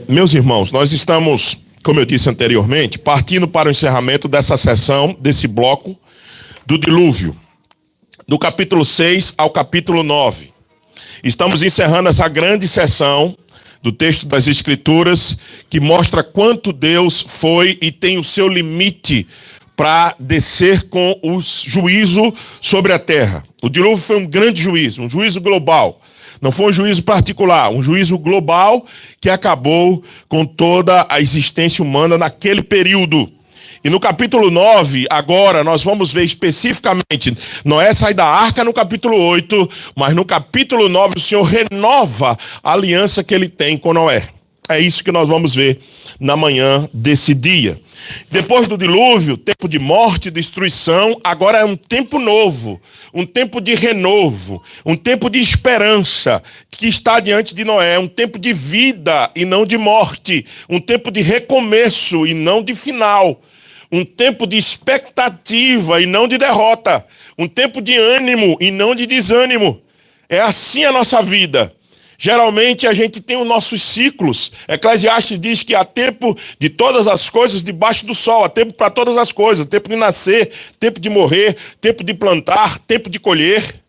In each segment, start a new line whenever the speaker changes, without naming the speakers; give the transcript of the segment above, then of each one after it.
Meus irmãos, nós estamos, como eu disse anteriormente, partindo para o encerramento dessa sessão, desse bloco do dilúvio, do capítulo 6 ao capítulo 9. Estamos encerrando essa grande sessão do texto das Escrituras, que mostra quanto Deus foi e tem o seu limite para descer com o juízo sobre a terra. O dilúvio foi um grande juízo, um juízo global. Não foi um juízo particular, um juízo global que acabou com toda a existência humana naquele período. E no capítulo 9, agora, nós vamos ver especificamente, Noé sai da arca no capítulo 8, mas no capítulo 9 o Senhor renova a aliança que ele tem com Noé. É isso que nós vamos ver na manhã desse dia. Depois do dilúvio, tempo de morte e destruição, agora é um tempo novo, um tempo de renovo, um tempo de esperança que está diante de Noé, um tempo de vida e não de morte, um tempo de recomeço e não de final, um tempo de expectativa e não de derrota, um tempo de ânimo e não de desânimo. É assim a nossa vida. Geralmente a gente tem os nossos ciclos. Eclesiastes diz que há tempo de todas as coisas debaixo do sol, há tempo para todas as coisas, tempo de nascer, tempo de morrer, tempo de plantar, tempo de colher.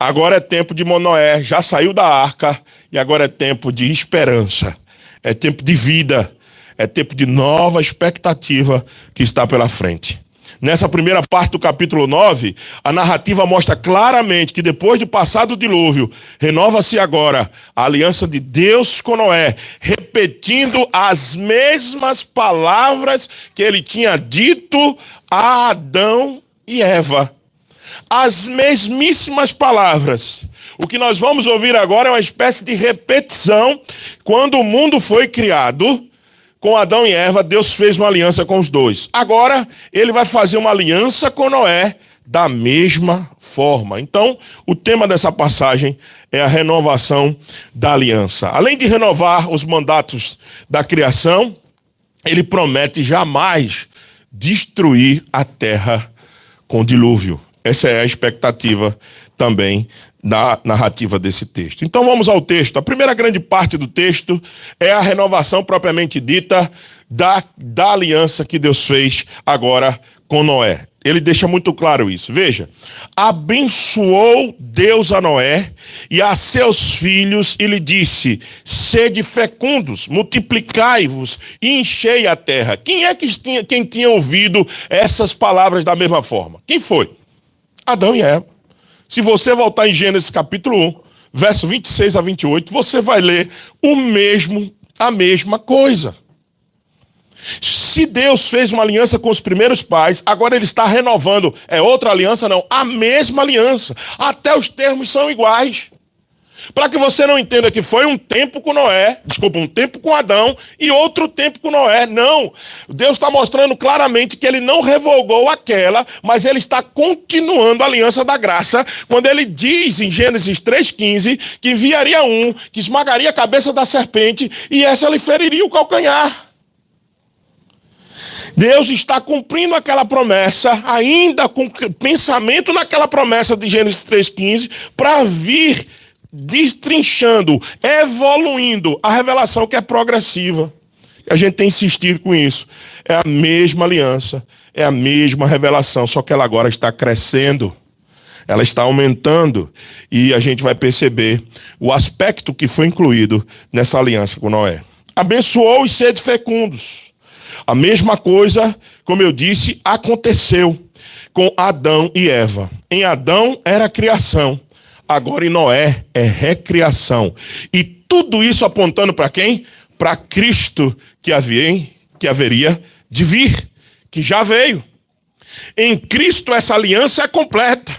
Agora é tempo de Noé, já saiu da arca e agora é tempo de esperança, é tempo de vida, é tempo de nova expectativa que está pela frente. Nessa primeira parte do capítulo 9, a narrativa mostra claramente que depois de passar do dilúvio, renova-se agora a aliança de Deus com Noé, repetindo as mesmas palavras que ele tinha dito a Adão e Eva. As mesmíssimas palavras. O que nós vamos ouvir agora é uma espécie de repetição. Quando o mundo foi criado, com Adão e Eva, Deus fez uma aliança com os dois. Agora, ele vai fazer uma aliança com Noé da mesma forma. Então, o tema dessa passagem é a renovação da aliança. Além de renovar os mandatos da criação, ele promete jamais destruir a terra com dilúvio. Essa é a expectativa também da narrativa desse texto. Então vamos ao texto. A primeira grande parte do texto é a renovação propriamente dita da aliança que Deus fez agora com Noé. Ele deixa muito claro isso. Veja, abençoou Deus a Noé e a seus filhos e lhe disse: sede fecundos, multiplicai-vos e enchei a terra. Quem tinha ouvido essas palavras da mesma forma? Quem foi? Adão e Eva. Se você voltar em Gênesis capítulo 1, verso 26 a 28, você vai ler a mesma coisa. Se Deus fez uma aliança com os primeiros pais, agora ele está renovando. É outra aliança? Não. A mesma aliança. Até os termos são iguais. Para que você não entenda que foi um tempo com um tempo com Adão e outro tempo com Noé. Não. Deus está mostrando claramente que ele não revogou aquela, mas ele está continuando a aliança da graça, quando ele diz em Gênesis 3,15 que enviaria um que esmagaria a cabeça da serpente e essa lhe feriria o calcanhar. Deus está cumprindo aquela promessa, ainda com pensamento naquela promessa de Gênesis 3,15, para vir destrinchando, evoluindo a revelação que é progressiva. A gente tem insistido com isso. É a mesma aliança, é a mesma revelação, só que ela agora está crescendo, ela está aumentando, e a gente vai perceber o aspecto que foi incluído nessa aliança com Noé. Abençoou os sede fecundos. A mesma coisa, como eu disse, aconteceu com Adão e Eva. Em Adão era a criação. Agora em Noé é recriação. E tudo isso apontando para quem? Para Cristo que haveria de vir, que já veio. Em Cristo essa aliança é completa.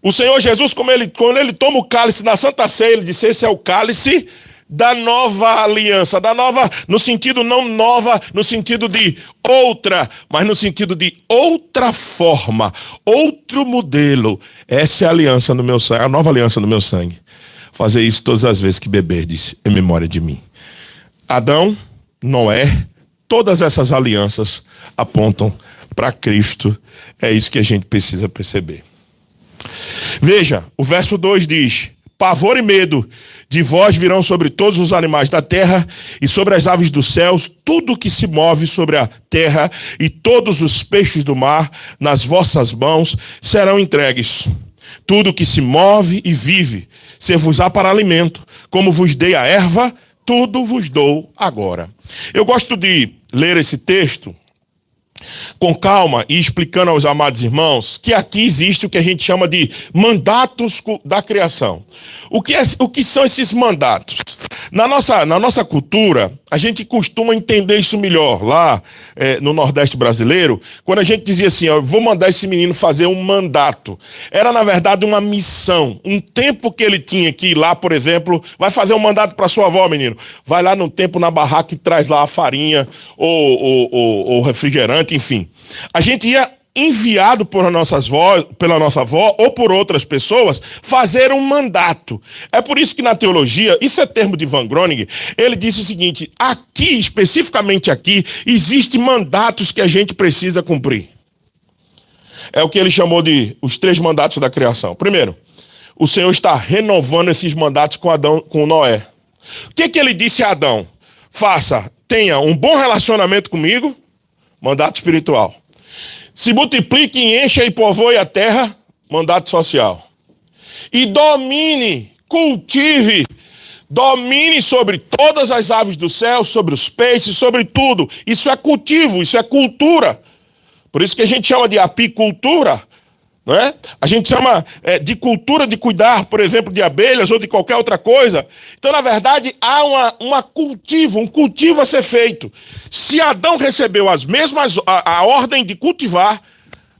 O Senhor Jesus, quando ele toma o cálice na Santa Ceia, ele disse: esse é o cálice da nova aliança, da nova, no sentido não nova, no sentido de outra, mas no sentido de outra forma, outro modelo. Essa é a aliança no meu sangue, a nova aliança no meu sangue. Fazer isso todas as vezes que beberdes em memória de mim. Adão, Noé, todas essas alianças apontam para Cristo. É isso que a gente precisa perceber. Veja, o verso 2 diz: pavor e medo de vós virão sobre todos os animais da terra e sobre as aves dos céus, tudo que se move sobre a terra e todos os peixes do mar, nas vossas mãos serão entregues. Tudo que se move e vive, ser-vos-á para alimento, como vos dei a erva, tudo vos dou agora. Eu gosto de ler esse texto com calma e explicando aos amados irmãos que aqui existe o que a gente chama de mandatos da criação. O que são esses mandatos? Na nossa cultura, a gente costuma entender isso melhor. Lá no Nordeste brasileiro, quando a gente dizia assim, eu vou mandar esse menino fazer um mandato. Era, na verdade, uma missão. Um tempo que ele tinha que ir lá, por exemplo, vai fazer um mandato para sua avó, menino. Vai lá no tempo na barraca e traz lá a farinha ou refrigerante, enfim. A gente ia enviado pela nossa avó ou por outras pessoas fazer um mandato. É por isso que na teologia, isso é termo de Van Groningen, ele disse o seguinte, aqui, especificamente aqui, existem mandatos que a gente precisa cumprir. É o que ele chamou de os 3 mandatos da criação. Primeiro, o Senhor está renovando esses mandatos com Noé. O que ele disse a Adão? Tenha um bom relacionamento comigo, mandato espiritual. Se multiplique, encha e povoe a terra, mandato social. E cultive, domine sobre todas as aves do céu, sobre os peixes, sobre tudo. Isso é cultivo, isso é cultura. Por isso que a gente chama de apicultura, não é? A gente chama de cultura de cuidar, por exemplo, de abelhas ou de qualquer outra coisa. Então, na verdade, há um cultivo a ser feito. Se Adão recebeu a ordem de cultivar,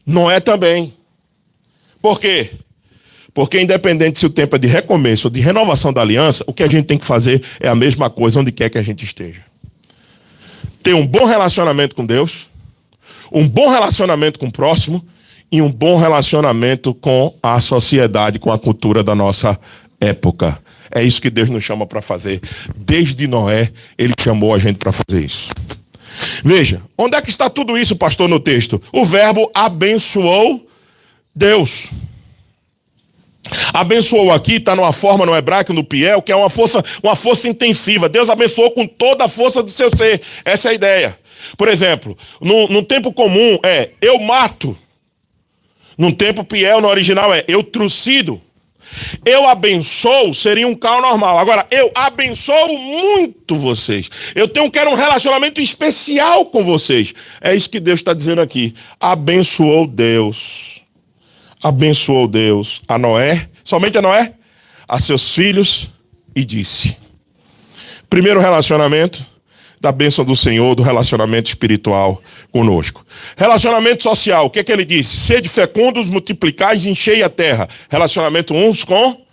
Noé também. Por quê? Porque independente se o tempo é de recomeço ou de renovação da aliança, o que a gente tem que fazer é a mesma coisa onde quer que a gente esteja. Ter um bom relacionamento com Deus, um bom relacionamento com o próximo, e um bom relacionamento com a sociedade, com a cultura da nossa época. É isso que Deus nos chama para fazer. Desde Noé, ele chamou a gente para fazer isso. Veja, onde é que está tudo isso, pastor, no texto? O verbo abençoou Deus. Abençoou aqui, está numa forma no hebraico, no piel, que é uma força intensiva. Deus abençoou com toda a força do seu ser. Essa é a ideia. Por exemplo, no tempo comum eu mato. Num tempo piel, no original eu trucido. Eu abençoo seria um cal normal. Agora, eu abençoo muito vocês. Quero um relacionamento especial com vocês. É isso que Deus está dizendo aqui. Abençoou Deus. Abençoou Deus a Noé, somente a Noé, a seus filhos e disse. Primeiro relacionamento da bênção do Senhor, do relacionamento espiritual conosco. Relacionamento social, o que ele disse? Sede fecundos, multiplicais e enchei a terra. Relacionamento uns com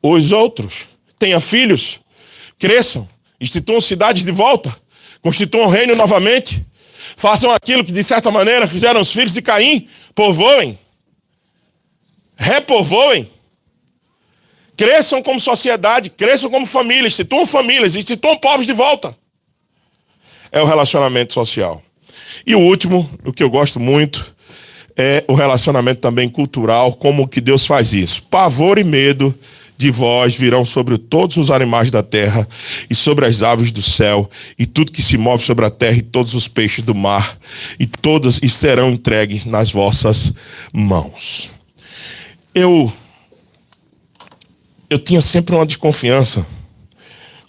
os outros. Tenha filhos, cresçam, instituam cidades de volta, constituam o reino novamente, façam aquilo que de certa maneira fizeram os filhos de Caim, povoem, repovoem, cresçam como sociedade, cresçam como família, instituam povos de volta. É o relacionamento social. E o último, o que eu gosto muito, é o relacionamento também cultural, como que Deus faz isso. Pavor e medo de vós virão sobre todos os animais da terra e sobre as aves do céu e tudo que se move sobre a terra e todos os peixes do mar e serão entregues nas vossas mãos. Eu tinha sempre uma desconfiança.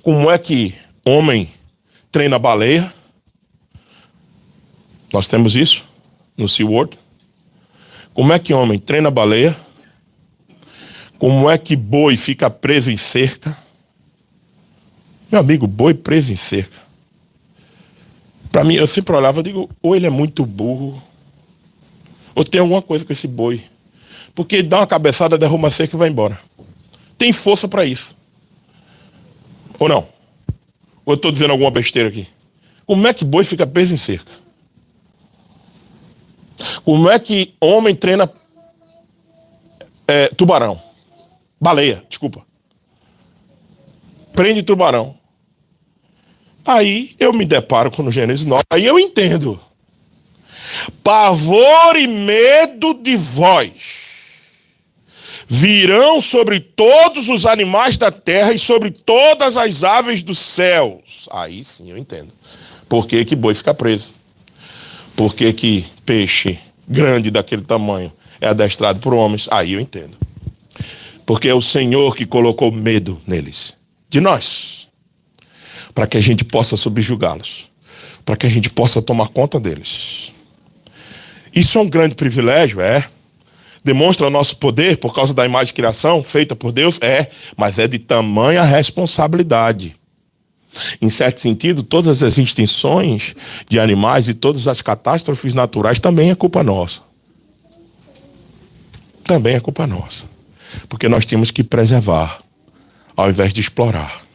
Como é que homem treina baleia? Nós temos isso no SeaWorld. Como é que homem treina baleia? Como é que boi fica preso em cerca? Meu amigo, boi preso em cerca. Para mim, eu sempre olhava e digo, ou ele é muito burro, ou tem alguma coisa com esse boi. Porque ele dá uma cabeçada, derruba a cerca e vai embora. Tem força para isso. Ou não? Ou eu estou dizendo alguma besteira aqui? Como é que boi fica preso em cerca? Como é que homem treina tubarão? Baleia, desculpa. Prende tubarão. Aí eu me deparo com o Gênesis 9. Aí eu entendo. Pavor e medo de vós virão sobre todos os animais da terra e sobre todas as aves dos céus. Aí sim eu entendo. Por que que boi fica preso? Por que que peixe grande daquele tamanho é adestrado por homens? Aí eu entendo. Porque é o Senhor que colocou medo neles, de nós, para que a gente possa subjugá-los, para que a gente possa tomar conta deles. Isso é um grande privilégio, demonstra o nosso poder por causa da imagem de criação feita por Deus, mas é de tamanha responsabilidade. Em certo sentido, todas as extinções de animais e todas as catástrofes naturais também é culpa nossa. Também é culpa nossa. Porque nós temos que preservar, ao invés de explorar.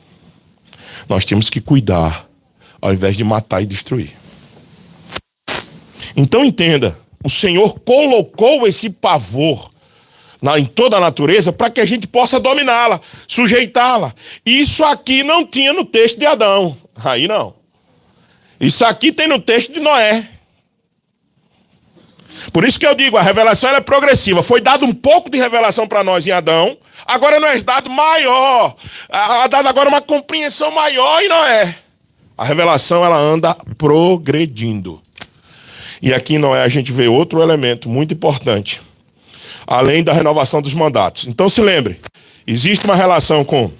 Nós temos que cuidar, ao invés de matar e destruir. Então entenda, o Senhor colocou esse pavor em toda a natureza para que a gente possa dominá-la, sujeitá-la. Isso aqui não tinha no texto de Adão. Aí não. Isso aqui tem no texto de Noé. Por isso que eu digo, a revelação ela é progressiva. Foi dado um pouco de revelação para nós em Adão, agora não é dado maior. É dado agora uma compreensão maior em Noé. A revelação ela anda progredindo. E aqui em Noé a gente vê outro elemento muito importante, além da renovação dos mandatos. Então se lembre, existe uma relação com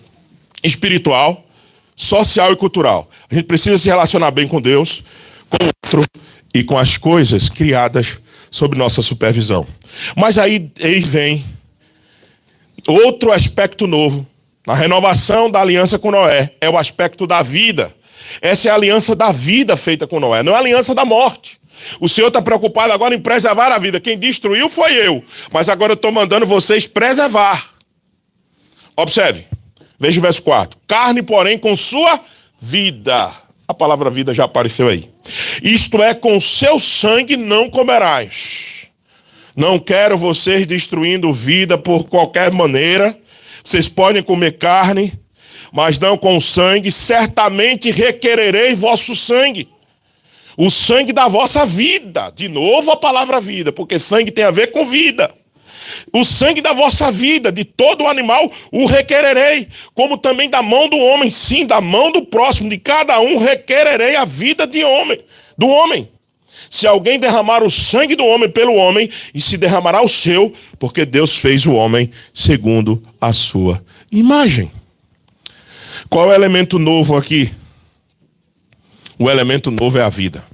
espiritual, social e cultural. A gente precisa se relacionar bem com Deus, com o outro e com as coisas criadas sob nossa supervisão. Mas aí vem outro aspecto novo. Na renovação da aliança com Noé, é o aspecto da vida. Essa é a aliança da vida feita com Noé, não é a aliança da morte. O Senhor está preocupado agora em preservar a vida. Quem destruiu foi eu, mas agora eu estou mandando vocês preservar. Observe, veja o verso 4. Carne, porém, com sua vida. A palavra vida já apareceu aí. Isto é, com seu sangue não comerás. Não quero vocês destruindo vida por qualquer maneira. Vocês podem comer carne, mas não com sangue. Certamente requererei vosso sangue. O sangue da vossa vida. De novo a palavra vida, porque sangue tem a ver com vida. O sangue da vossa vida, de todo animal, o requererei. Como também da mão do homem, sim, da mão do próximo, de cada um requererei a vida do homem. Se alguém derramar o sangue do homem pelo homem, e se derramará o seu, porque Deus fez o homem segundo a sua imagem. Qual é o elemento novo aqui? O elemento novo é a vida.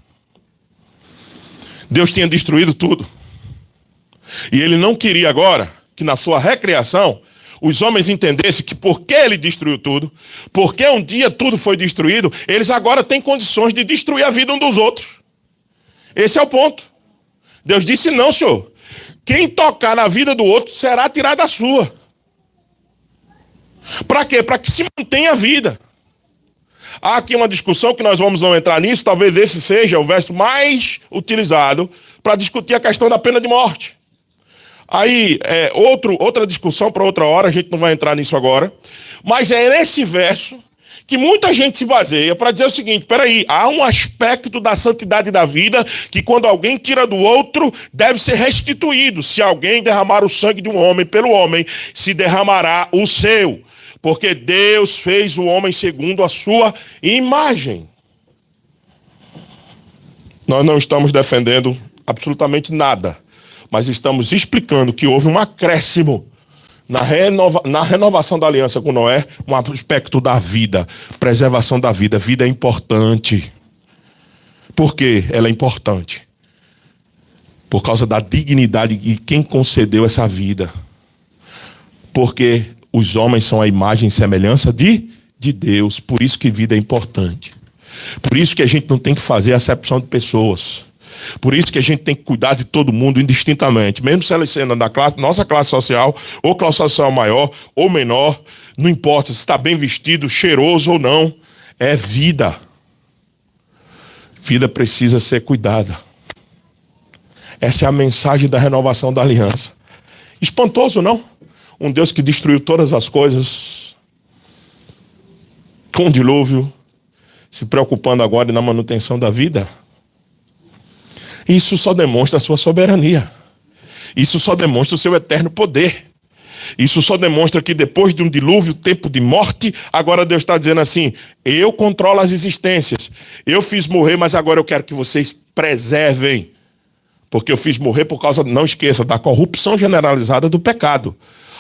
Deus tinha destruído tudo. E ele não queria agora que na sua recriação os homens entendessem que porque ele destruiu tudo, porque um dia tudo foi destruído, eles agora têm condições de destruir a vida um dos outros. Esse é o ponto. Deus disse não, Senhor. Quem tocar na vida do outro será tirado da sua. Para quê? Para que se mantenha a vida. Há aqui uma discussão que nós vamos não entrar nisso, talvez esse seja o verso mais utilizado para discutir a questão da pena de morte. Aí, outra discussão para outra hora, a gente não vai entrar nisso agora, mas é nesse verso que muita gente se baseia para dizer o seguinte, peraí, há um aspecto da santidade da vida que quando alguém tira do outro, deve ser restituído. Se alguém derramar o sangue de um homem pelo homem, se derramará o seu. Porque Deus fez o homem segundo a sua imagem. Nós não estamos defendendo absolutamente nada, mas estamos explicando que houve um acréscimo na renovação da aliança com Noé, um aspecto da vida, preservação da vida. Vida é importante. Por que ela é importante? Por causa da dignidade de quem concedeu essa vida. Porque os homens são a imagem e semelhança de Deus. Por isso que vida é importante. Por isso que a gente não tem que fazer acepção de pessoas. Por isso que a gente tem que cuidar de todo mundo indistintamente. Mesmo se ela sendo da nossa classe social, ou classe social maior ou menor. Não importa se está bem vestido, cheiroso ou não. É vida. Vida precisa ser cuidada. Essa é a mensagem da renovação da aliança. Espantoso, não? Um Deus que destruiu todas as coisas com o dilúvio, se preocupando agora na manutenção da vida. Isso só demonstra a sua soberania. Isso só demonstra o seu eterno poder. Isso só demonstra que depois de um dilúvio, tempo de morte, agora Deus está dizendo assim: eu controlo as existências. Eu fiz morrer, mas agora eu quero que vocês preservem. Porque eu fiz morrer por causa, não esqueça, da corrupção generalizada do pecado.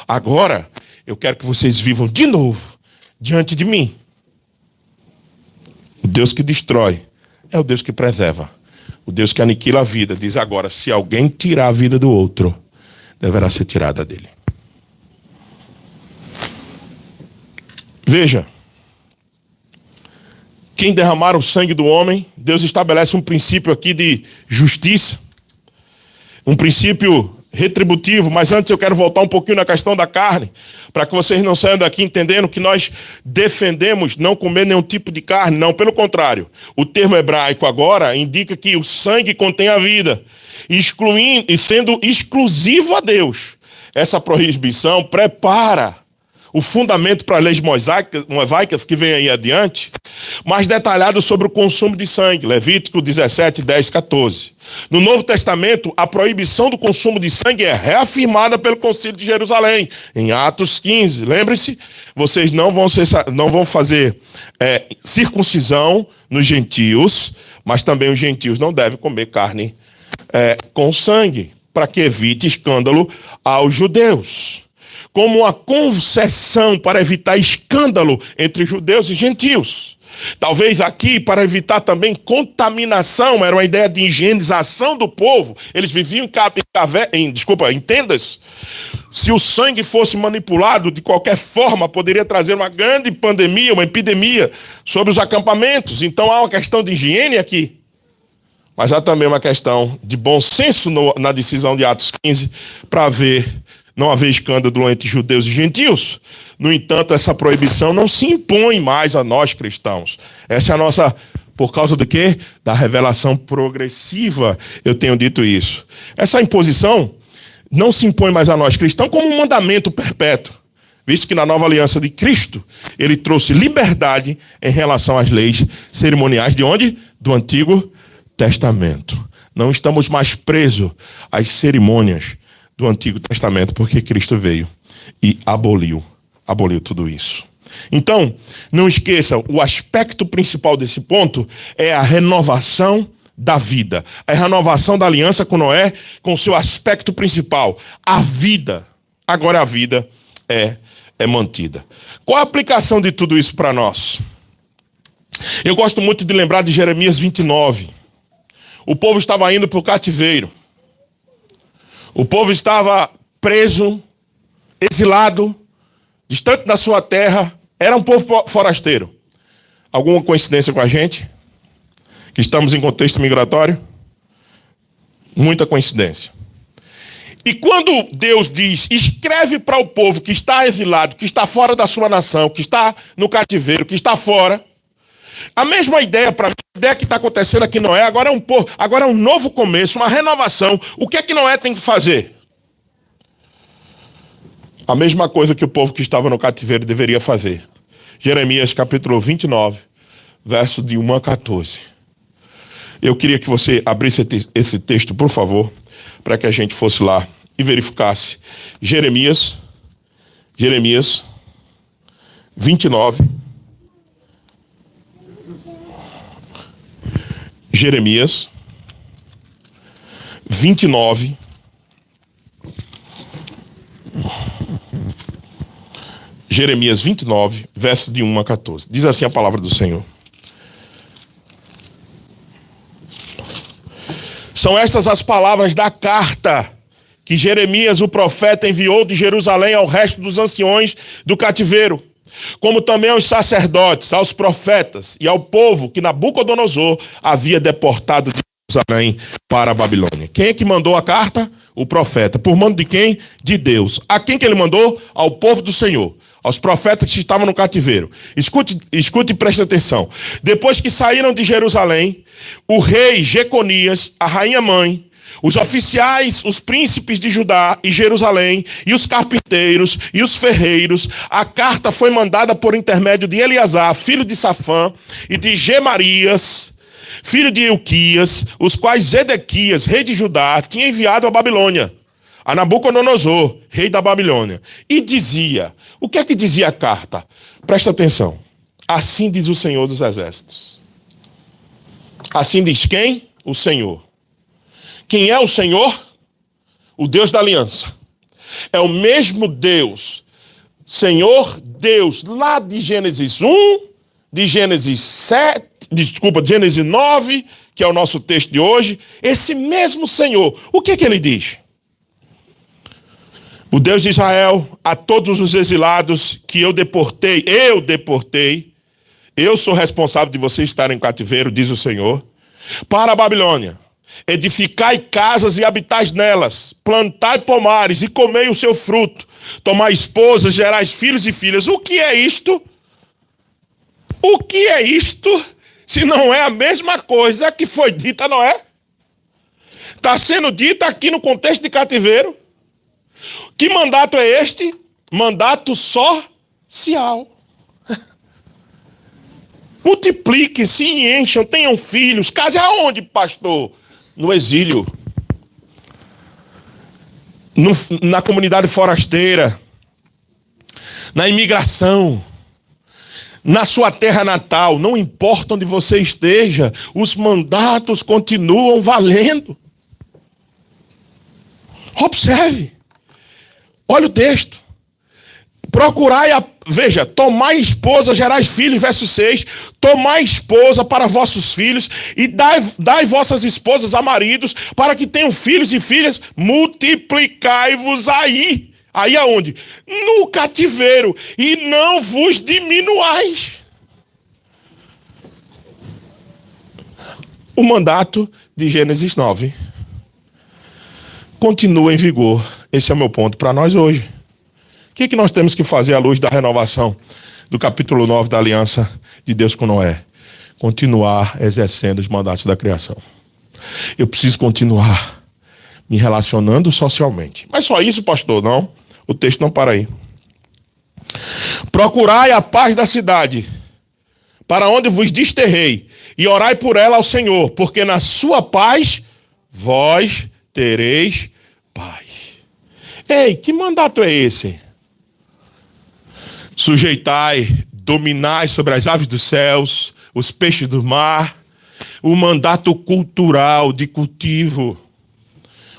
Agora, eu quero que vocês vivam de novo diante de mim. O Deus que destrói é o Deus que preserva. O Deus que aniquila a vida. Diz agora, se alguém tirar a vida do outro, deverá ser tirada dele. Veja, quem derramar o sangue do homem, Deus estabelece um princípio aqui de justiça, um princípio retributivo, mas antes eu quero voltar um pouquinho na questão da carne, para que vocês não saiam daqui entendendo que nós defendemos não comer nenhum tipo de carne, não, pelo contrário. O termo hebraico agora indica que o sangue contém a vida, excluindo e sendo exclusivo a Deus. Essa proibição prepara o fundamento para as leis mosaicas que vem aí adiante, mais detalhado sobre o consumo de sangue, Levítico 17, 10, 14. No Novo Testamento, a proibição do consumo de sangue é reafirmada pelo Concílio de Jerusalém, em Atos 15. Lembre-se, vocês não vão fazer circuncisão nos gentios, mas também os gentios não devem comer carne com sangue, para que evite escândalo aos judeus. Como uma concessão para evitar escândalo entre judeus e gentios. Talvez aqui, para evitar também contaminação, era uma ideia de higienização do povo. Eles viviam em tendas. Se o sangue fosse manipulado de qualquer forma, poderia trazer uma grande pandemia, uma epidemia sobre os acampamentos. Então há uma questão de higiene aqui. Mas há também uma questão de bom senso na decisão de Atos 15, para não haver escândalo entre judeus e gentios. No entanto, essa proibição não se impõe mais a nós cristãos. Essa é a nossa, por causa do quê? Da revelação progressiva, eu tenho dito isso. Essa imposição não se impõe mais a nós cristãos como um mandamento perpétuo, visto que na nova aliança de Cristo, ele trouxe liberdade em relação às leis cerimoniais de onde? Do Antigo Testamento. Não estamos mais presos às cerimônias do Antigo Testamento, porque Cristo veio e aboliu tudo isso. Então, não esqueça, o aspecto principal desse ponto é a renovação da vida. A renovação da aliança com Noé, com seu aspecto principal, a vida. Agora a vida é mantida. Qual a aplicação de tudo isso para nós? Eu gosto muito de lembrar de Jeremias 29. O povo estava indo para o cativeiro. O povo estava preso, exilado, distante da sua terra. Era um povo forasteiro. Alguma coincidência com a gente? Que estamos em contexto migratório? Muita coincidência. E quando Deus diz, escreve para o povo que está exilado, que está fora da sua nação, que está no cativeiro, que está fora, a mesma ideia para mim, a ideia que está acontecendo aqui em Noé, agora é um novo começo, uma renovação. O que é que Noé tem que fazer? A mesma coisa que o povo que estava no cativeiro deveria fazer. Jeremias capítulo 29, verso de 1 a 14. Eu queria que você abrisse esse texto, por favor, para que a gente fosse lá e verificasse. Jeremias 29. Jeremias 29. Jeremias 29, verso de 1 a 14. Diz assim a palavra do Senhor. São estas as palavras da carta que Jeremias, o profeta, enviou de Jerusalém ao resto dos anciões do cativeiro, como também aos sacerdotes, aos profetas e ao povo que Nabucodonosor havia deportado de Jerusalém para a Babilônia. Quem é que mandou a carta? O profeta. Por mando de quem? De Deus. A quem que ele mandou? Ao povo do Senhor, aos profetas que estavam no cativeiro. Escute e preste atenção. Depois que saíram de Jerusalém, o rei Jeconias, a rainha mãe, os oficiais, os príncipes de Judá e Jerusalém, e os carpinteiros e os ferreiros, a carta foi mandada por intermédio de Eleazar, filho de Safã, e de Gemarias, filho de Ilquias, os quais Zedequias, rei de Judá, tinha enviado à Babilônia. a Nabucodonosor, rei da Babilônia, e dizia, o que é que dizia a carta? Presta atenção. Assim diz o Senhor dos Exércitos. Assim diz quem? O Senhor. Quem é o Senhor? O Deus da aliança. É o mesmo Deus, Senhor Deus, lá de Gênesis 1, de Gênesis 7, de Gênesis 9, que é o nosso texto de hoje. Esse mesmo Senhor, o que é que ele diz? O Deus de Israel, a todos os exilados que eu deportei, eu sou responsável de vocês estarem em cativeiro, diz o Senhor, para a Babilônia. Edificai casas e habitais nelas, plantai pomares e comei o seu fruto, tomai esposas, gerais filhos e filhas. O que é isto? O que é isto, se não é a mesma coisa que foi dita, não é? Está sendo dita aqui no contexto de cativeiro. Que mandato é este? Mandato social. Multipliquem, se encham, tenham filhos. Case aonde, pastor? No exílio. Na comunidade forasteira. Na imigração. Na sua terra natal. Não importa onde você esteja, os mandatos continuam valendo. Observe. Olha o texto. Procurai, veja, tomai esposa, gerais filhos, verso 6. Tomai esposa para vossos filhos e dai vossas esposas a maridos, para que tenham filhos e filhas. Multiplicai-vos aí. Aí aonde? No cativeiro. E não vos diminuais. O mandato de Gênesis 9 continua em vigor. Esse é o meu ponto para nós hoje. O que nós temos que fazer à luz da renovação do capítulo 9 da aliança de Deus com Noé? Continuar exercendo os mandatos da criação. Eu preciso continuar me relacionando socialmente. Mas só isso, pastor? Não. O texto não para aí. Procurai a paz da cidade, para onde vos desterrei, e orai por ela ao Senhor, porque na sua paz vós tereis paz. Ei, que mandato é esse? Sujeitai, dominai sobre as aves dos céus, os peixes do mar, o mandato cultural de cultivo.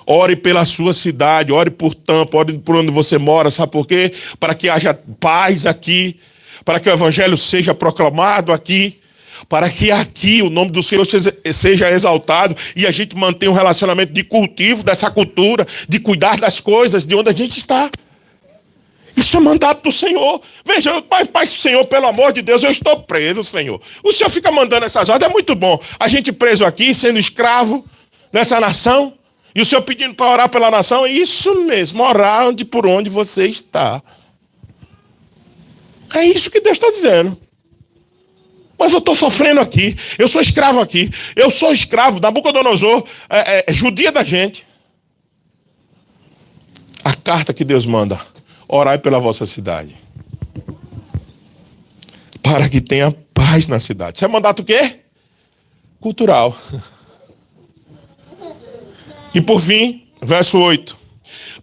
Ore pela sua cidade, ore por Tampa, ore por onde você mora, sabe por quê? Para que haja paz aqui, para que o evangelho seja proclamado aqui, para que aqui o nome do Senhor seja exaltado e a gente mantenha um relacionamento de cultivo dessa cultura, de cuidar das coisas, de onde a gente está. Isso é mandato do Senhor. Veja, Pai, Senhor, pelo amor de Deus, eu estou preso, Senhor. O Senhor fica mandando essas ordens, é muito bom. A gente preso aqui, sendo escravo nessa nação, e o Senhor pedindo para orar pela nação, é isso mesmo, orar por onde você está. É isso que Deus está dizendo. Mas eu estou sofrendo aqui, eu sou escravo aqui, eu sou escravo, Nabucodonosor judia da gente. A carta que Deus manda, orai pela vossa cidade, para que tenha paz na cidade. Isso é mandato o quê? Cultural. E por fim, verso 8.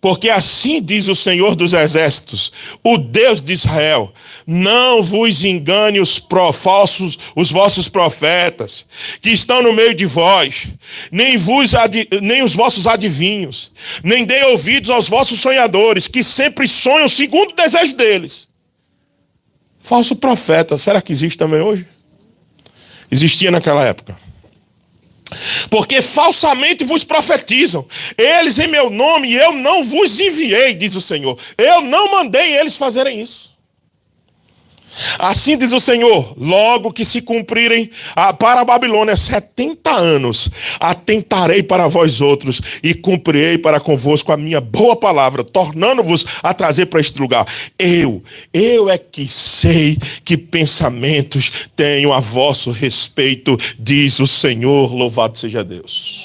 Porque assim diz o Senhor dos Exércitos, o Deus de Israel, não vos engane os vossos profetas, que estão no meio de vós, nem os vossos adivinhos, nem dê ouvidos aos vossos sonhadores, que sempre sonham segundo o desejo deles. Falso profeta, será que existe também hoje? Existia naquela época. Porque falsamente vos profetizam, eles em meu nome, e eu não vos enviei, diz o Senhor. Eu não mandei eles fazerem isso. Assim diz o Senhor, logo que se cumprirem para a Babilônia 70 anos, atentarei para vós outros e cumprirei para convosco a minha boa palavra, tornando-vos a trazer para este lugar. Eu é que sei que pensamentos tenho a vosso respeito, diz o Senhor, louvado seja Deus.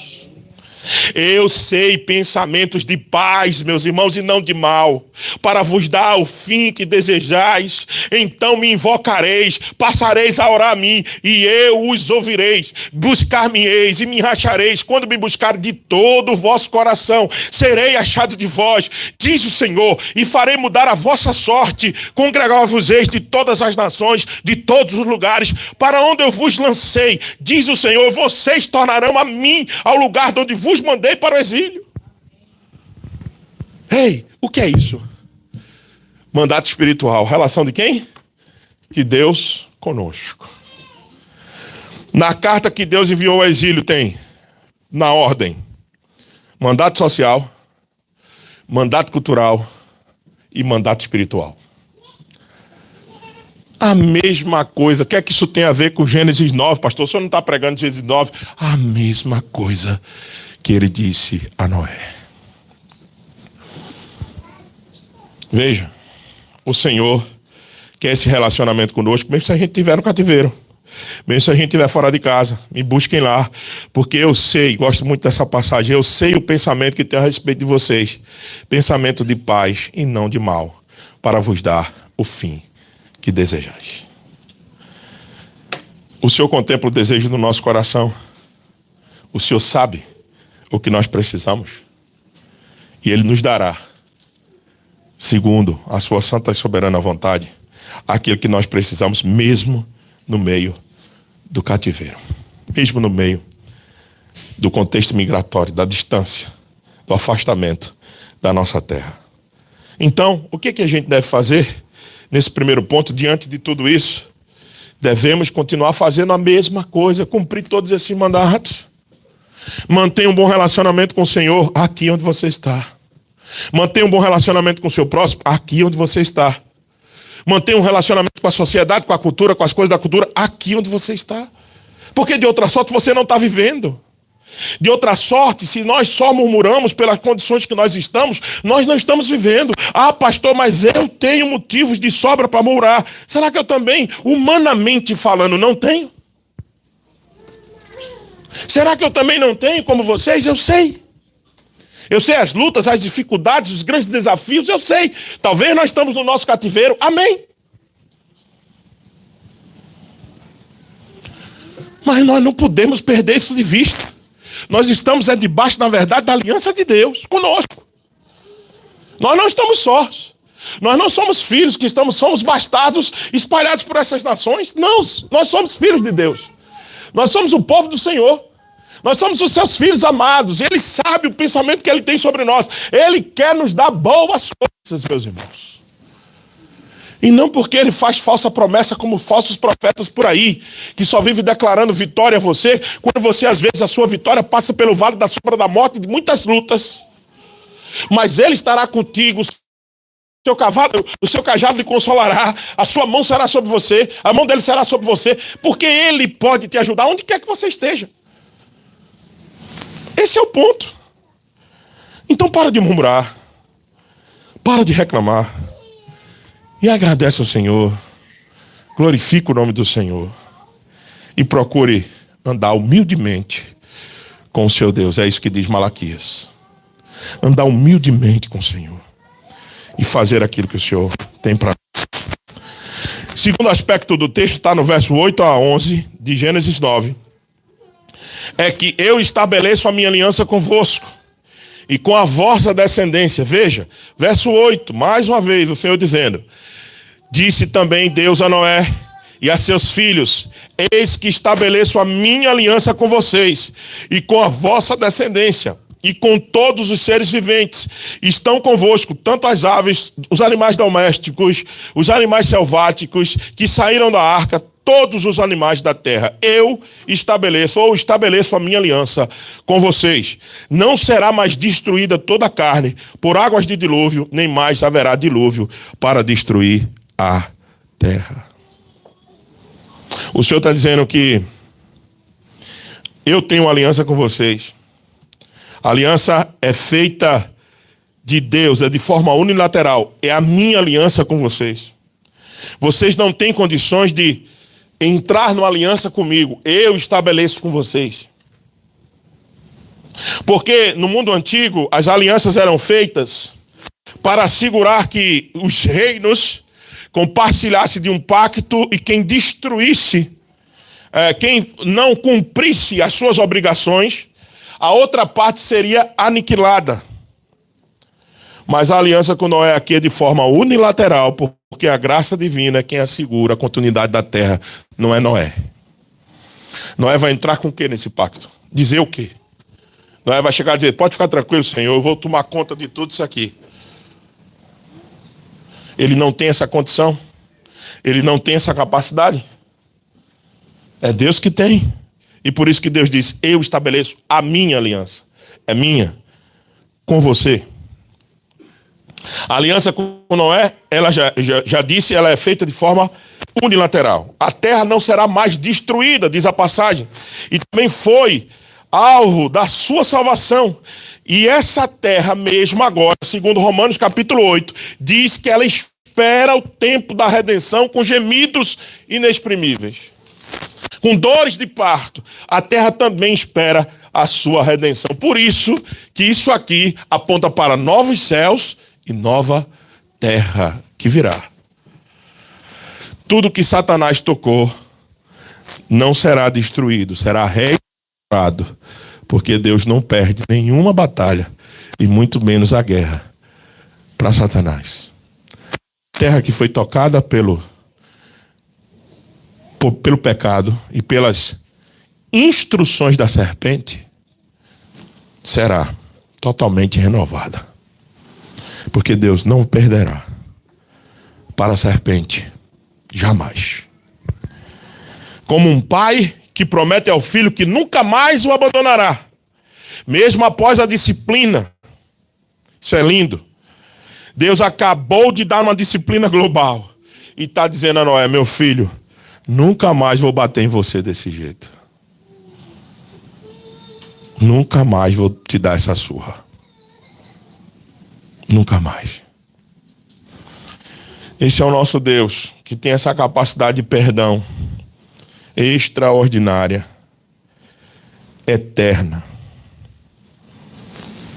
Eu sei pensamentos de paz, meus irmãos, e não de mal, para vos dar o fim que desejais. Então me invocareis, passareis a orar a mim, e eu os ouvireis. Buscar-me-eis e me achareis, quando me buscar de todo o vosso coração. Serei achado de vós, diz o Senhor, e farei mudar a vossa sorte. Congregar-vos-eis de todas as nações, de todos os lugares, para onde eu vos lancei, diz o Senhor, vocês tornarão a mim ao lugar de onde vos mandei para o exílio. Ei, o que é isso? Mandato espiritual. Relação de quem? De Deus conosco. Na carta que Deus enviou ao exílio tem, na ordem, mandato social, mandato cultural e mandato espiritual. A mesma coisa. O que é que isso tem a ver com Gênesis 9, pastor? O senhor não está pregando Gênesis 9? A mesma coisa que ele disse a Noé. Veja, o Senhor quer esse relacionamento conosco, mesmo se a gente estiver no cativeiro, mesmo se a gente estiver fora de casa. Me busquem lá, porque eu sei, gosto muito dessa passagem, eu sei o pensamento que tenho a respeito de vocês. Pensamento de paz e não de mal, para vos dar o fim que desejais. O Senhor contempla o desejo do nosso coração. O Senhor sabe o que nós precisamos. E Ele nos dará, segundo a sua santa e soberana vontade, aquilo que nós precisamos, mesmo no meio do cativeiro. Mesmo no meio do contexto migratório, da distância, do afastamento da nossa terra. Então, o que a gente deve fazer? Nesse primeiro ponto, diante de tudo isso, devemos continuar fazendo a mesma coisa, cumprir todos esses mandatos. Mantenha um bom relacionamento com o Senhor aqui onde você está. Mantenha um bom relacionamento com o seu próximo aqui onde você está. Mantenha um relacionamento com a sociedade, com a cultura, com as coisas da cultura aqui onde você está. Porque de outra sorte você não está vivendo. De outra sorte, se nós só murmuramos pelas condições que nós estamos, nós não estamos vivendo. Ah, pastor, mas eu tenho motivos de sobra para murmurar. Será que eu também, humanamente falando, não tenho? Será que eu também não tenho como vocês? Eu sei. Eu sei as lutas, as dificuldades, os grandes desafios, eu sei. Talvez nós estamos no nosso cativeiro. Amém. Mas nós não podemos perder isso de vista. Nós estamos debaixo, na verdade, da aliança de Deus conosco. Nós não estamos sós. Nós não somos filhos que somos bastardos espalhados por essas nações. Não, nós somos filhos de Deus. Nós somos o povo do Senhor. Nós somos os seus filhos amados. Ele sabe o pensamento que Ele tem sobre nós. Ele quer nos dar boas coisas, meus irmãos. E não porque Ele faz falsa promessa como falsos profetas por aí, que só vive declarando vitória a você, quando você, às vezes, a sua vitória passa pelo vale da sombra da morte de muitas lutas. Mas Ele estará contigo. O seu cajado lhe consolará, a sua mão será sobre você, a mão dele será sobre você, porque Ele pode te ajudar onde quer que você esteja. Esse é o ponto. Então para de murmurar, para de reclamar e agradece ao Senhor, glorifica o nome do Senhor e procure andar humildemente com o seu Deus. É isso que diz Malaquias. Andar humildemente com o Senhor e fazer aquilo que o Senhor tem para nós. Segundo aspecto do texto, está no verso 8 a 11 de Gênesis 9. É que eu estabeleço a minha aliança convosco e com a vossa descendência. Veja, verso 8, mais uma vez o Senhor dizendo: disse também Deus a Noé e a seus filhos: eis que estabeleço a minha aliança com vocês e com a vossa descendência e com todos os seres viventes. Estão convosco tanto as aves, os animais domésticos, os animais selváticos que saíram da arca, todos os animais da terra. Eu estabeleço a minha aliança com vocês. Não será mais destruída toda a carne por águas de dilúvio, nem mais haverá dilúvio para destruir a terra. O Senhor está dizendo que eu tenho uma aliança com vocês. A aliança é feita de Deus, é de forma unilateral. É a minha aliança com vocês. Vocês não têm condições de entrar numa aliança comigo. Eu estabeleço com vocês. Porque no mundo antigo, as alianças eram feitas para assegurar que os reinos compartilhassem de um pacto e quem destruísse, quem não cumprisse as suas obrigações, a outra parte seria aniquilada. Mas a aliança com Noé aqui é de forma unilateral, porque a graça divina é quem assegura a continuidade da terra, não é Noé. Noé vai entrar com o que nesse pacto? Dizer o quê? Noé vai chegar e dizer, pode ficar tranquilo, Senhor, eu vou tomar conta de tudo isso aqui. Ele não tem essa condição. Ele não tem essa capacidade. É Deus que tem. E por isso que Deus diz, eu estabeleço a minha aliança. É minha. Com você. A aliança com Noé, ela já disse, ela é feita de forma unilateral. A terra não será mais destruída, diz a passagem. E também foi alvo da sua salvação. E essa terra mesmo agora, segundo Romanos capítulo 8, diz que ela espera o tempo da redenção com gemidos inexprimíveis. Com dores de parto, a terra também espera a sua redenção. Por isso que isso aqui aponta para novos céus e nova terra que virá. Tudo que Satanás tocou não será destruído, será restaurado, porque Deus não perde nenhuma batalha e muito menos a guerra para Satanás. Terra que foi tocada pelo pecado e pelas instruções da serpente será totalmente renovada. Porque Deus não perderá para a serpente, jamais. Como um pai que promete ao filho que nunca mais o abandonará, mesmo após a disciplina. Isso é lindo. Deus acabou de dar uma disciplina global e está dizendo a Noé, meu filho, nunca mais vou bater em você desse jeito. Nunca mais vou te dar essa surra. Nunca mais. Esse é o nosso Deus, que tem essa capacidade de perdão extraordinária, eterna.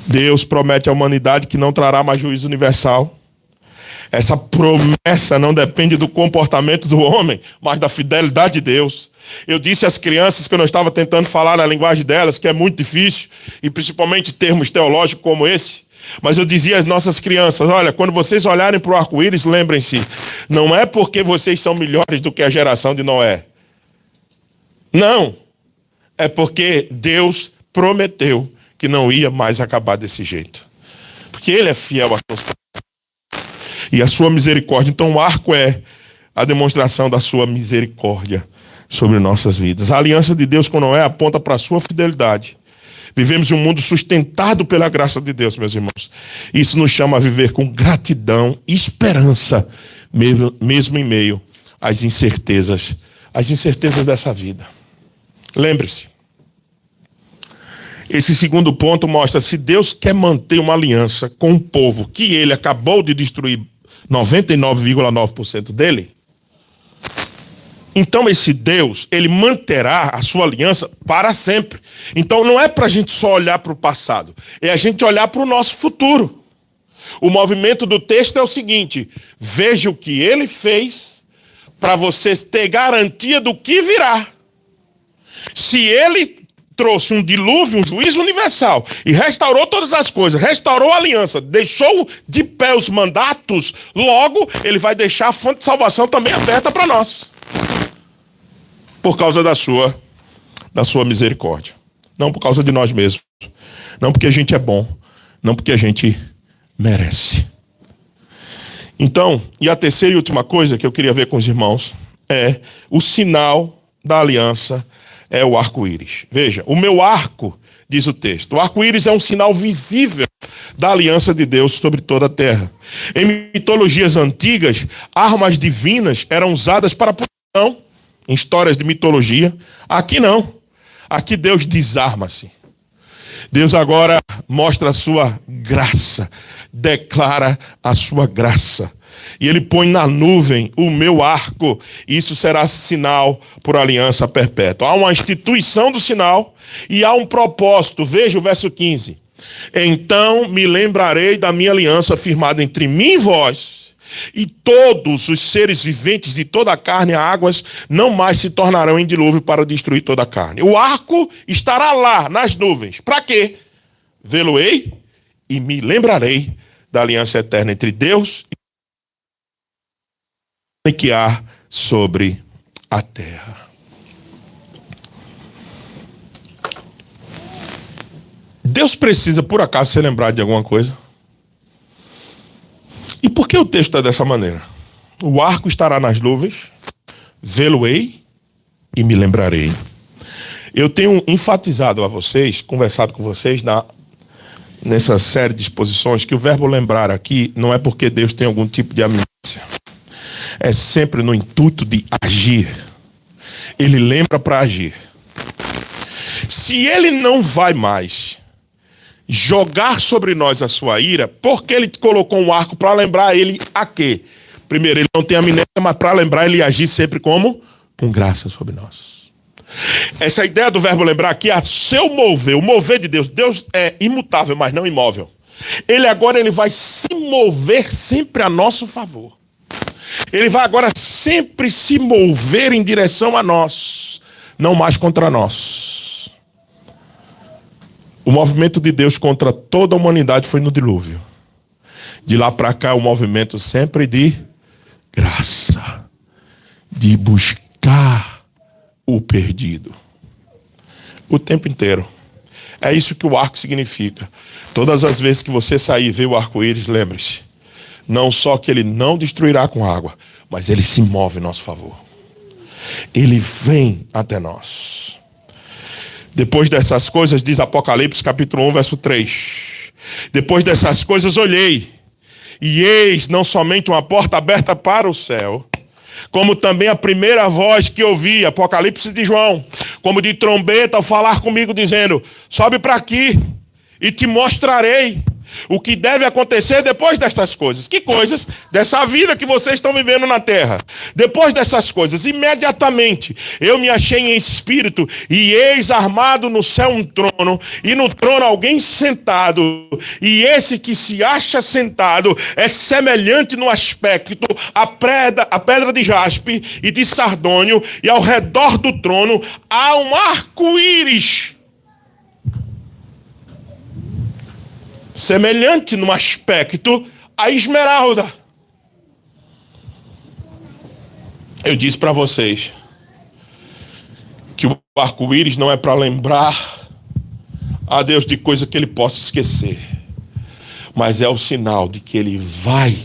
Deus promete à humanidade que não trará mais juízo universal. Essa promessa não depende do comportamento do homem, mas da fidelidade de Deus. Eu disse às crianças que eu não estava tentando falar na linguagem delas, que é muito difícil, e principalmente termos teológicos como esse. Mas eu dizia às nossas crianças, olha, quando vocês olharem para o arco-íris, lembrem-se, não é porque vocês são melhores do que a geração de Noé. Não, é porque Deus prometeu que não ia mais acabar desse jeito. Porque Ele é fiel a suas promessas. E a sua misericórdia. Então o arco é a demonstração da sua misericórdia sobre nossas vidas. A aliança de Deus com Noé aponta para a sua fidelidade. Vivemos em um mundo sustentado pela graça de Deus, meus irmãos. Isso nos chama a viver com gratidão e esperança, mesmo em meio às incertezas dessa vida. Lembre-se, esse segundo ponto mostra, se Deus quer manter uma aliança com um povo que Ele acabou de destruir 99,9% dele, então esse Deus, Ele manterá a sua aliança para sempre. Então não é para a gente só olhar para o passado, é a gente olhar para o nosso futuro. O movimento do texto é o seguinte, veja o que Ele fez para vocês ter garantia do que virá. Se Ele trouxe um dilúvio, um juízo universal e restaurou todas as coisas, restaurou a aliança, deixou de pé os mandatos, logo Ele vai deixar a fonte de salvação também aberta para nós. Por causa da sua misericórdia. Não por causa de nós mesmos. Não porque a gente é bom. Não porque a gente merece. Então, e a terceira e última coisa que eu queria ver com os irmãos é o sinal da aliança é o arco-íris. Veja, o meu arco, diz o texto, o arco-íris é um sinal visível da aliança de Deus sobre toda a terra. Em mitologias antigas, armas divinas eram usadas para punição. Em histórias de mitologia. Aqui não. Aqui Deus desarma-se. Deus agora mostra a sua graça. Declara a sua graça. E Ele põe na nuvem o meu arco. Isso será sinal por aliança perpétua. Há uma instituição do sinal e há um propósito. Veja o verso 15. Então me lembrarei da minha aliança firmada entre mim e vós, e todos os seres viventes de toda a carne, águas não mais se tornarão em dilúvio para destruir toda a carne. O arco estará lá, nas nuvens. Para quê? Vê-lo-ei e me lembrarei da aliança eterna entre Deus e que há sobre a terra. Deus precisa, por acaso, ser lembrado de alguma coisa? E por que o texto está dessa maneira? O arco estará nas nuvens, vê-lo-ei e me lembrarei. Eu tenho enfatizado a vocês, conversado com vocês nessa série de exposições, que o verbo lembrar aqui não é porque Deus tem algum tipo de amnésia. É sempre no intuito de agir. Ele lembra para agir. Se ele não vai mais jogar sobre nós a sua ira, porque ele colocou um arco para lembrar ele a quê? Primeiro, ele não tem amnésia, mas para lembrar ele agir sempre como? Com graça sobre nós. Essa ideia do verbo lembrar aqui é seu mover, o mover de Deus. Deus é imutável, mas não imóvel. Ele vai se mover sempre a nosso favor. Ele vai agora sempre se mover em direção a nós, não mais contra nós. O movimento de Deus contra toda a humanidade foi no dilúvio. De lá para cá, o movimento sempre de graça, de buscar o perdido. O tempo inteiro. É isso que o arco significa. Todas as vezes que você sair e ver o arco-íris, lembre-se, não só que ele não destruirá com água, mas ele se move em nosso favor. Ele vem até nós. Depois dessas coisas, diz Apocalipse capítulo 1, verso 3. Depois dessas coisas olhei, e eis não somente uma porta aberta para o céu, como também a primeira voz que ouvi, Apocalipse de João, como de trombeta ao falar comigo, dizendo: sobe para aqui e te mostrarei o que deve acontecer depois destas coisas. Que coisas? Dessa vida que vocês estão vivendo na terra. Depois dessas coisas, imediatamente, eu me achei em espírito, e eis armado no céu um trono, e no trono alguém sentado, e esse que se acha sentado é semelhante no aspecto à pedra de jaspe e de sardônio, e ao redor do trono há um arco-íris, semelhante no aspecto à esmeralda. Eu disse para vocês que o arco-íris não é para lembrar a Deus de coisa que ele possa esquecer, mas é o sinal de que ele vai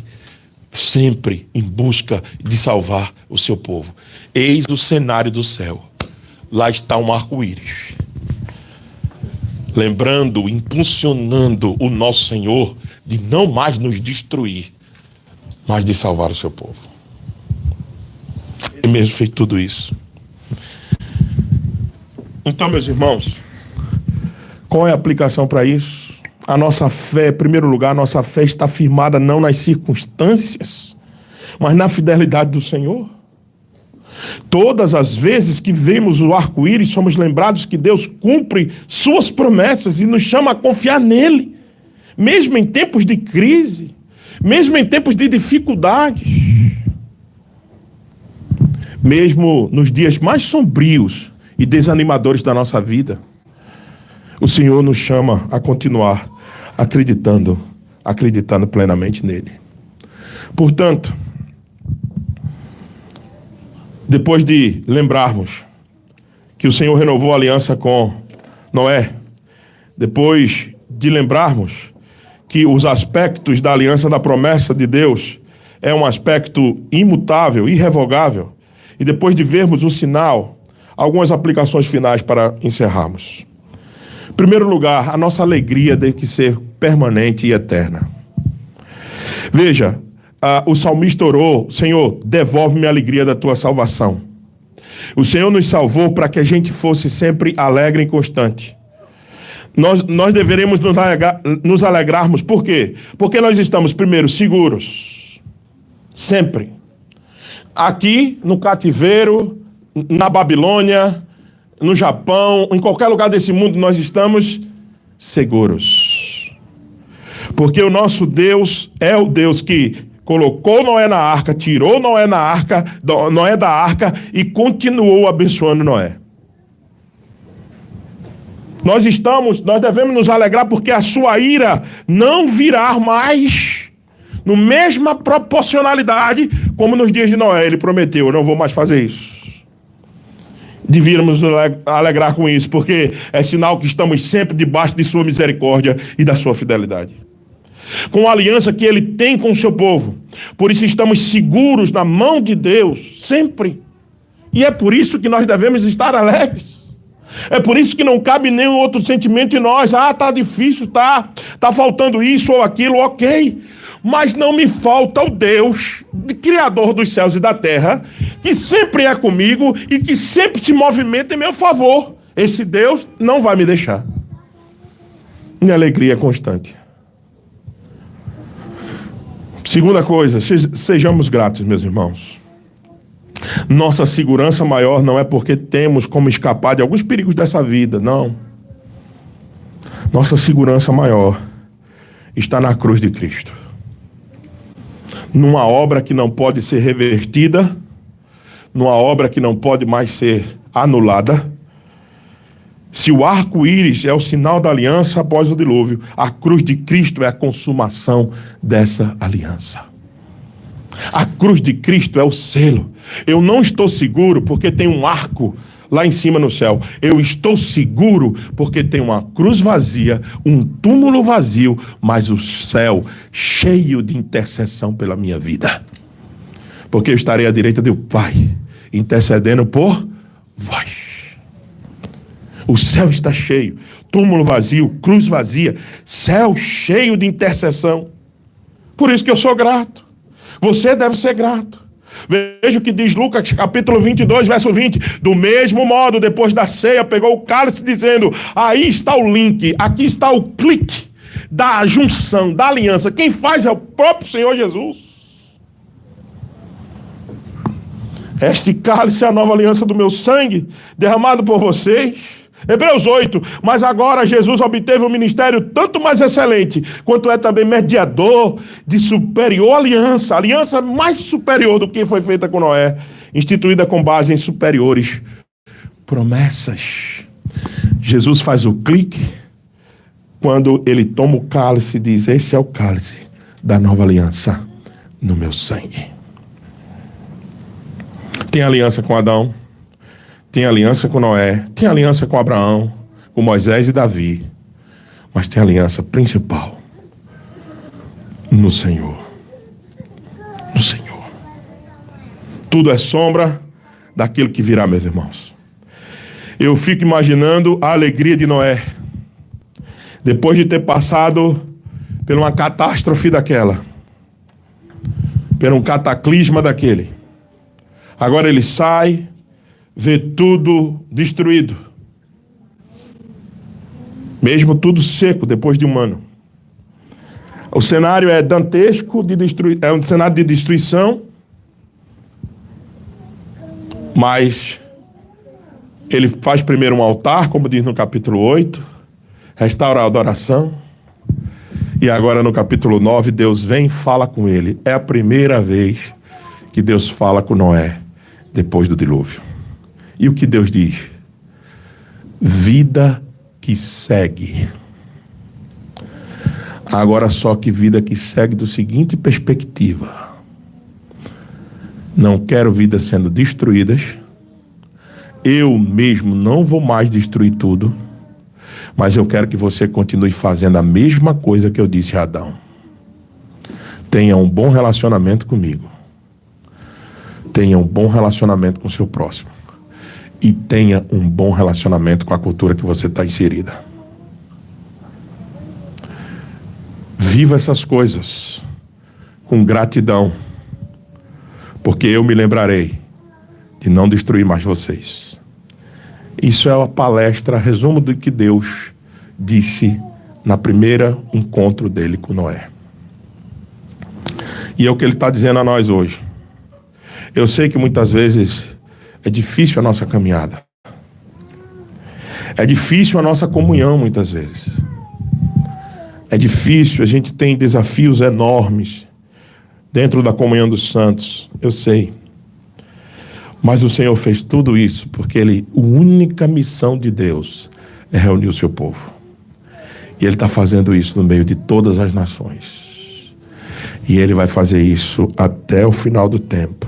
sempre em busca de salvar o seu povo. Eis o cenário do céu. Lá está um arco-íris, lembrando, impulsionando o nosso Senhor de não mais nos destruir, mas de salvar o seu povo. Ele mesmo fez tudo isso. Então, meus irmãos, qual é a aplicação para isso? A nossa fé, em primeiro lugar, a nossa fé está firmada não nas circunstâncias, mas na fidelidade do Senhor. Todas as vezes que vemos o arco-íris, somos lembrados que Deus cumpre suas promessas e nos chama a confiar nele, mesmo em tempos de crise, mesmo em tempos de dificuldades, mesmo nos dias mais sombrios e desanimadores da nossa vida. O Senhor nos chama a continuar acreditando plenamente nele. Portanto, depois de lembrarmos que o Senhor renovou a aliança com Noé, depois de lembrarmos que os aspectos da aliança da promessa de Deus é um aspecto imutável, irrevogável, e depois de vermos o sinal, algumas aplicações finais para encerrarmos. Em primeiro lugar, a nossa alegria tem que ser permanente e eterna. Veja, o salmista orou: Senhor, devolve-me a alegria da tua salvação. O Senhor nos salvou para que a gente fosse sempre alegre e constante. Nós deveremos nos alegrarmos. Por quê? Porque nós estamos, primeiro, seguros. Sempre. Aqui, no cativeiro, na Babilônia, no Japão, em qualquer lugar desse mundo, nós estamos seguros. Porque o nosso Deus é o Deus que colocou Noé na arca, tirou Noé da arca e continuou abençoando Noé. Nós devemos nos alegrar porque a sua ira não virá mais no mesma proporcionalidade como nos dias de Noé. Ele prometeu: eu não vou mais fazer isso. Devíamos nos alegrar com isso, porque é sinal que estamos sempre debaixo de sua misericórdia e da sua fidelidade. Com a aliança que ele tem com o seu povo. Por isso estamos seguros na mão de Deus, sempre. E é por isso que nós devemos estar alegres. É por isso que não cabe nenhum outro sentimento em nós. Tá difícil, tá faltando isso ou aquilo, ok. Mas não me falta o Deus, Criador dos céus e da terra, que sempre é comigo e que sempre se movimenta em meu favor. Esse Deus não vai me deixar. Minha alegria é constante. Segunda coisa, sejamos gratos, meus irmãos. Nossa segurança maior não é porque temos como escapar de alguns perigos dessa vida, não. Nossa segurança maior está na cruz de Cristo. Numa obra que não pode ser revertida, numa obra que não pode mais ser anulada. Se o arco-íris é o sinal da aliança após o dilúvio, a cruz de Cristo é a consumação dessa aliança. A cruz de Cristo é o selo. Eu não estou seguro porque tem um arco lá em cima no céu. Eu estou seguro porque tem uma cruz vazia, um túmulo vazio, mas o céu cheio de intercessão pela minha vida. Porque eu estarei à direita do Pai, intercedendo por vós. O céu está cheio, túmulo vazio, cruz vazia, céu cheio de intercessão. Por isso que eu sou grato. Você deve ser grato. Veja o que diz Lucas, capítulo 22, verso 20. Do mesmo modo, depois da ceia, pegou o cálice dizendo: aí está o link, aqui está o clique da junção, da aliança. Quem faz é o próprio Senhor Jesus. Este cálice é a nova aliança do meu sangue, derramado por vocês. Hebreus 8, mas agora Jesus obteve um ministério tanto mais excelente, quanto é também mediador de superior aliança, aliança mais superior do que foi feita com Noé, instituída com base em superiores promessas. Jesus faz o clique quando ele toma o cálice e diz: esse é o cálice da nova aliança no meu sangue. Tem aliança com Adão, tem aliança com Noé, tem aliança com Abraão, com Moisés e Davi, mas tem aliança principal no Senhor. No Senhor. Tudo é sombra daquilo que virá, meus irmãos. Eu fico imaginando a alegria de Noé, depois de ter passado por uma catástrofe daquela, por um cataclisma daquele. Agora ele sai, vê tudo destruído. Mesmo tudo seco depois de um ano. O cenário é dantesco, é um cenário de destruição. Mas ele faz primeiro um altar, como diz no capítulo 8. Restaura a adoração. E agora no capítulo 9, Deus vem e fala com ele. É a primeira vez que Deus fala com Noé depois do dilúvio. E o que Deus diz? Vida que segue. Agora só que vida que segue do seguinte perspectiva. Não quero vidas sendo destruídas. Eu mesmo não vou mais destruir tudo. Mas eu quero que você continue fazendo a mesma coisa que eu disse a Adão. Tenha um bom relacionamento comigo. Tenha um bom relacionamento com o seu próximo. E tenha um bom relacionamento com a cultura que você está inserida. Viva essas coisas com gratidão, porque eu me lembrarei de não destruir mais vocês. Isso é a palestra, resumo do que Deus disse na primeira encontro dele com Noé. E é o que ele está dizendo a nós hoje. Eu sei que muitas vezes é difícil a nossa caminhada. É difícil a nossa comunhão muitas vezes. É difícil, a gente tem desafios enormes dentro da comunhão dos santos, eu sei. Mas o Senhor fez tudo isso porque a única missão de Deus é reunir o seu povo. E Ele está fazendo isso no meio de todas as nações. E Ele vai fazer isso até o final do tempo.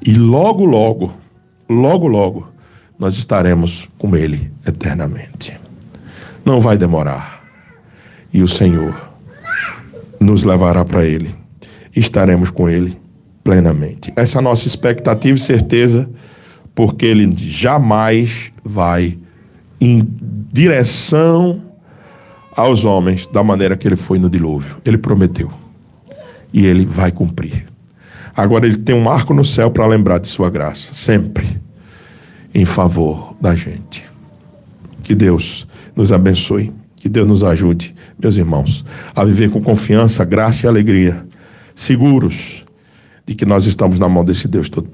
E logo, logo, nós estaremos com Ele eternamente. Não vai demorar. E o Senhor nos levará para Ele. Estaremos com Ele plenamente. Essa é a nossa expectativa e certeza, porque Ele jamais vai em direção aos homens da maneira que Ele foi no dilúvio. Ele prometeu. E Ele vai cumprir. Agora Ele tem um marco no céu para lembrar de sua graça, sempre em favor da gente. Que Deus nos abençoe, que Deus nos ajude, meus irmãos, a viver com confiança, graça e alegria, seguros de que nós estamos na mão desse Deus Todo-Poderoso.